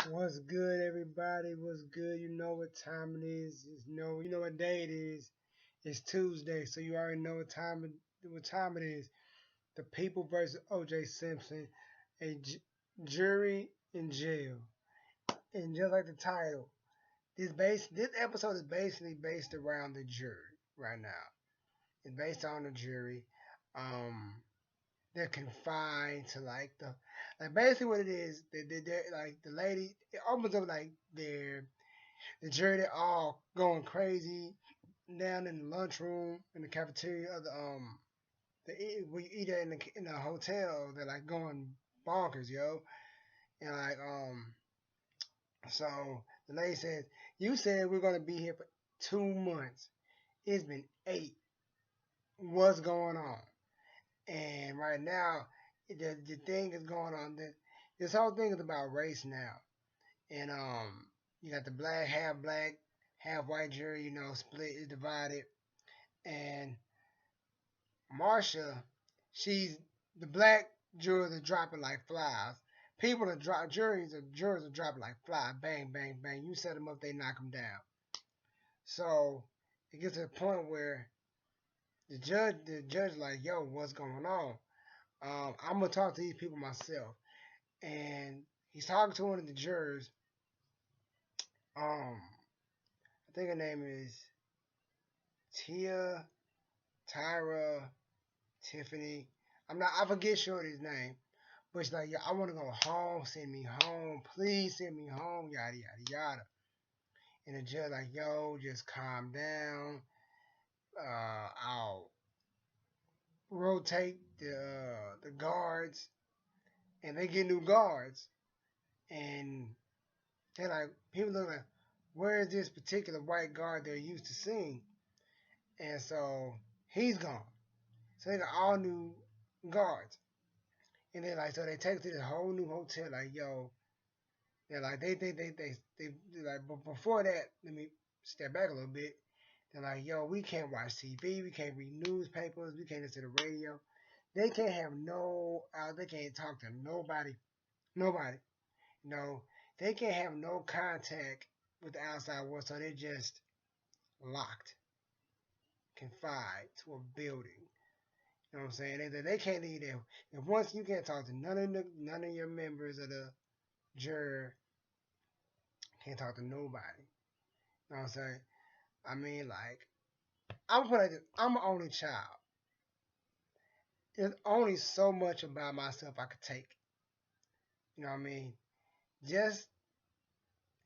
What's good, everybody? What's good? You know what time it is. You know what day it is. It's Tuesday, so you already know what time it is. The People versus O.J. Simpson, a jury in jail, and just like the title, this episode is basically based around the jury right now. It's based on the jury. Um, they're confined to like basically what it is. They're like the lady. It opens up like the jury. They're all going crazy down in the lunchroom in the cafeteria of where you eat at in the hotel. They're like going bonkers, yo. And so the lady says, "You said we're gonna be here for 2 months. It's been 8. What's going on?" And right now, the thing is going on. This whole thing is about race now, and you got the black, half white jury. Split is divided, and Marsha, she's the black jurors are dropping like flies. People are jurors are dropping like flies. Bang, bang, bang. You set them up, they knock them down. So it gets to the point where the judge like, yo, what's going on? I'm gonna talk to these people myself, and he's talking to one of the jurors. I think her name is Tia, Tyra, Tiffany. I forget Shorty's name, but she's like, yeah, I want to go home. Send me home, please send me home. Yada yada yada. And the judge like, yo, just calm down. I'll rotate the guards, and they get new guards, and they're like, people look like, where is this particular white guard they're used to seeing? And so he's gone. So they got all new guards. And they're like, so they take it to this whole new hotel, like, yo, they're like, they like, but before that, let me step back a little bit. They're like, yo, we can't watch TV, we can't read newspapers, we can't listen to the radio. They can't have they can't talk to nobody. No, they can't have no contact with the outside world, so they're just locked, confined to a building. You know what I'm saying? They can't leave there. And once you can't talk to none of your members of the juror, can't talk to nobody. You know what I'm saying? I mean, like, I'm an only child. There's only so much about myself I could take. You know what I mean? Just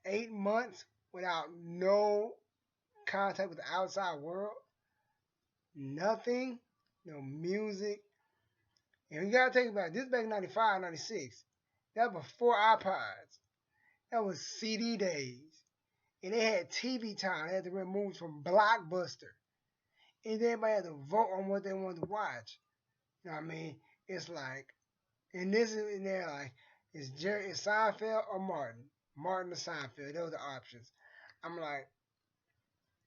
8 months without no contact with the outside world, nothing, no music. And you gotta think about it, this back in 95, 96. That was before iPods. That was CD days. And they had TV time. They had to rent movies from Blockbuster. And everybody had to vote on what they wanted to watch. You know what I mean? It's like, and this is in there like, is Seinfeld or Martin? Martin or Seinfeld. Those are the options. I'm like,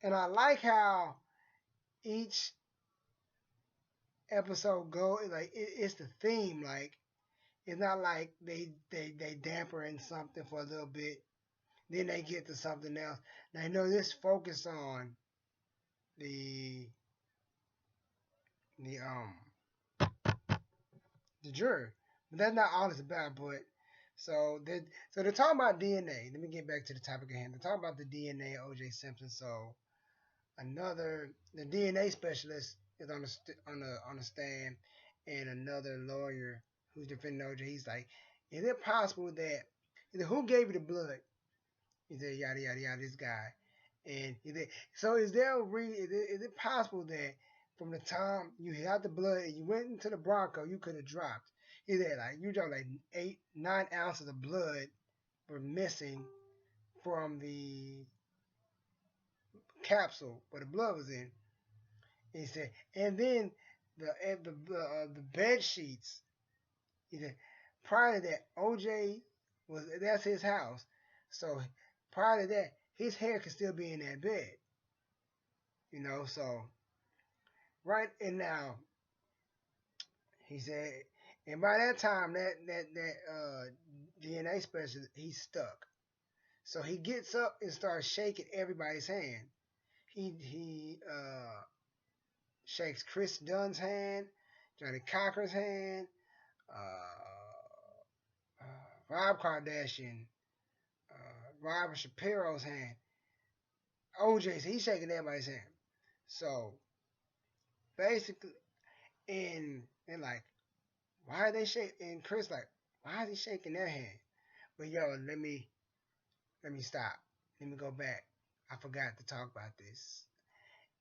and I like how each episode go. Like it's the theme. Like it's not like they damper in something for a little bit, then they get to something else. Now I know this focus on the the the juror, but that's not all it's about. But so they're talking about DNA. Let me get back to the topic at hand. They're talking about the DNA of O.J. Simpson. So the DNA specialist is on the stand, and another lawyer who's defending O.J. He's like, is it possible that who gave you the blood? He said yada yada yada. This guy, and he said, so is it possible that from the time you had the blood and you went into the Bronco, you could have dropped? He said like you dropped like 8, 9 ounces of blood were missing from the capsule where the blood was in. He said, and then the bed sheets. He said, prior to that, OJ that's his house. So prior to that, his hair could still be in that bed. So right and now, he said, and by that time, that DNA specialist, he's stuck. So he gets up and starts shaking everybody's hand. He shakes Chris Dunn's hand, Johnny Cochran's hand, Rob Kardashian, Robert Shapiro's hand, OJ's. He's shaking everybody's hand. So basically, and like, why are they shaking? And Chris like, why is he shaking their hand? But yo, let me stop. Let me go back. I forgot to talk about this.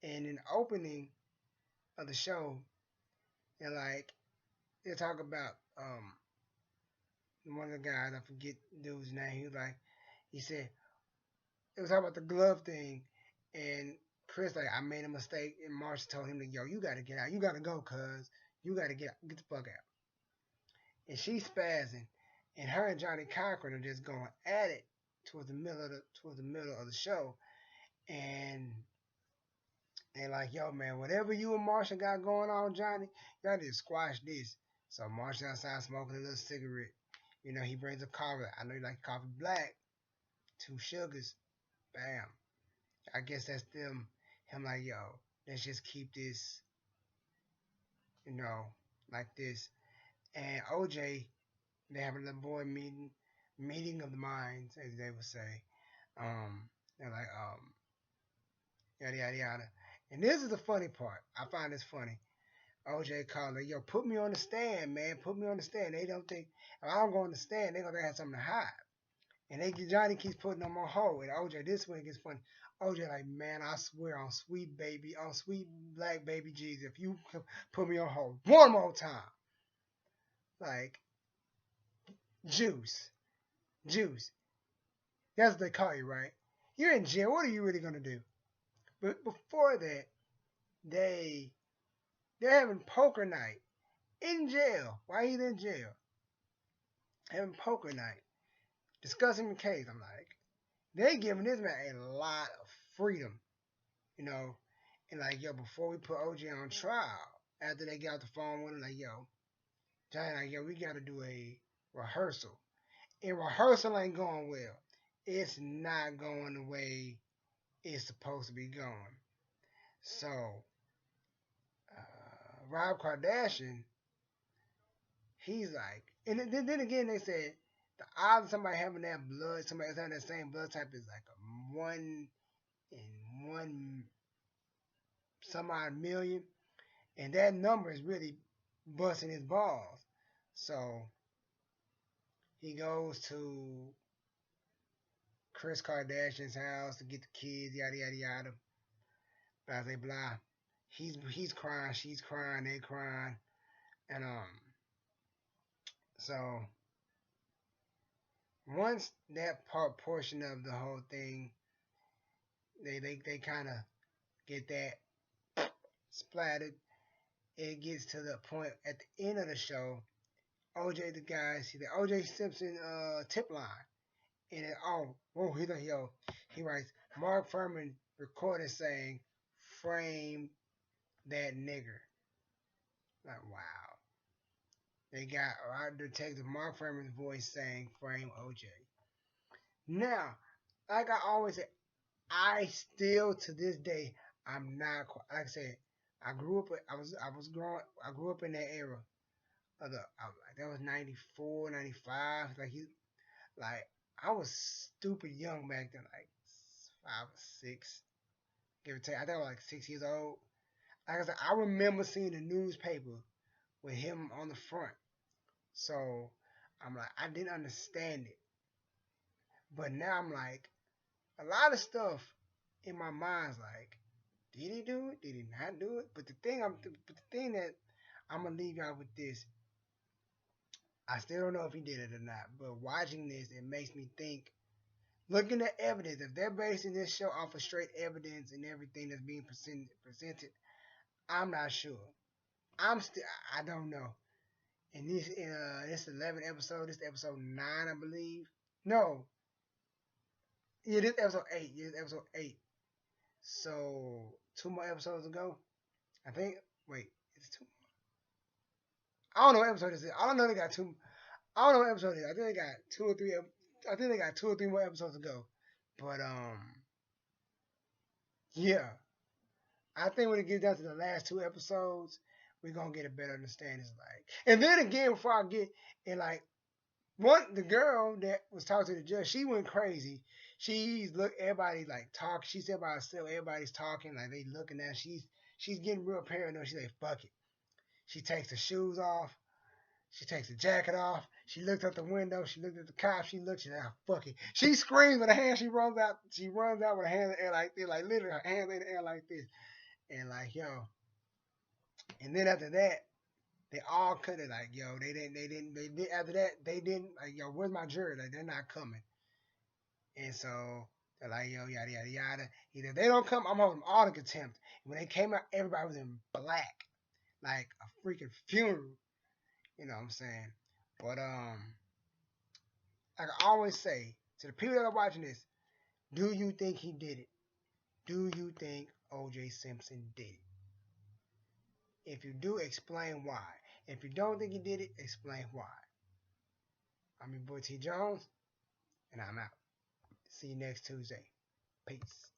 And in the opening of the show, and like they talk about one of the guys, I forget the dude's name. He said it was talking about the glove thing, and Chris like I made a mistake, and Marsha told him to yo, you gotta get out, you gotta go, cuz you gotta get the fuck out. And she's spazzing, and her and Johnny Cochran are just going at it towards the middle of the show, and like, yo, man, whatever you and Marsha got going on, Johnny, y'all need to squash this. So Marsha outside smoking a little cigarette. You know, he brings a coffee. I know you like coffee black, 2 sugars. Bam. I guess that's them. Him like, yo, let's just keep this, you know, like this. And OJ, they have a little boy meeting of the minds, as they would say. They're like, yada yada yada. And this is the funny part. I find this funny. OJ called her, yo, put me on the stand, man. Put me on the stand. They don't think if I don't go on the stand, they're gonna have something to hide. And Johnny keeps putting them on hold. And OJ, this one gets funny. OJ like, man, I swear on sweet black baby Jesus, if you put me on hold one more time, like Juice, Juice. That's what they call you, right? You're in jail. What are you really gonna do? But before that, they're having poker night in jail. Why he's in jail? Having poker night, discussing the case. I'm like, they giving this man a lot of freedom, you know. And like, yo, before we put OJ on trial, after they got off the phone with him, like, yo, Johnny, like, yo, we got to do a rehearsal. And rehearsal ain't going well. It's not going the way it's supposed to be going. So, Rob Kardashian, he's like, and then again, they said the odds of somebody having that blood, somebody else having that same blood type is like a 1 in 1 some odd million. And that number is really busting his balls. So he goes to Chris Kardashian's house to get the kids, yada yada yada, blah blah blah. He's crying, she's crying, they crying, and so once that portion of the whole thing, they kind of get that splattered. It gets to the point at the end of the show. OJ, the guy, see the OJ Simpson tip line, and it, he like, yo, he writes Mark Furman recorded saying, "Frame that nigger." Like, wow, they got our detective Mark Furman's voice saying, "Frame OJ." Now, like I always say, I still to this day, I'm not like I said. I grew up. I grew up in that era. Like that was 94, 95. Like I was stupid young back then, like 5 or 6, give or take. I think I was like 6 years old. Like I said, I remember seeing the newspaper with him on the front. So I'm like, I didn't understand it, but now I'm like, a lot of stuff in my mind's like, did he do it? Did he not do it? But the thing that I'm gonna leave y'all with this, I still don't know if he did it or not. But watching this, it makes me think. Looking at evidence, if they're basing this show off of straight evidence and everything that's being presented, I'm not sure. I don't know. And this 11 episode, this is episode 9, I believe. No, yeah, this episode 8. Yeah, this episode 8. So 2 more episodes ago, I think. Wait, is it 2? I don't know what episode this is. I don't know they got 2. I don't know what episode it is. I think they got 2 or 3 I think they got 2 or 3 more episodes to go. But yeah, I think when it gets down to the last 2 episodes, we're gonna get a better understanding. Like, and then again, before I get and like the girl that was talking to the judge, she went crazy. She's look everybody like talk. She said by herself, everybody's talking like they looking at. Her. She's getting real paranoid. She's like, fuck it. She takes her shoes off. She takes the jacket off. She looked out the window. She looked at the cop. She looked. She's like, oh, fuck it. She screams with her hand. She runs out. She runs out with her hands in the air like this, like literally her hands in the air like this, and like yo. And then after that, they all cut it like yo. They did after that. They didn't like yo. Where's my jury? Like they're not coming. And so they're like yo yada yada yada. Either they don't come, I'm holding all the contempt. When they came out, everybody was in black, like a freaking funeral. You know what I'm saying? But like I always say to the people that are watching this, do you think he did it? Do you think O.J. Simpson did it? If you do, explain why. If you don't think he did it, explain why. I'm your boy T Jones, and I'm out. See you next Tuesday. Peace.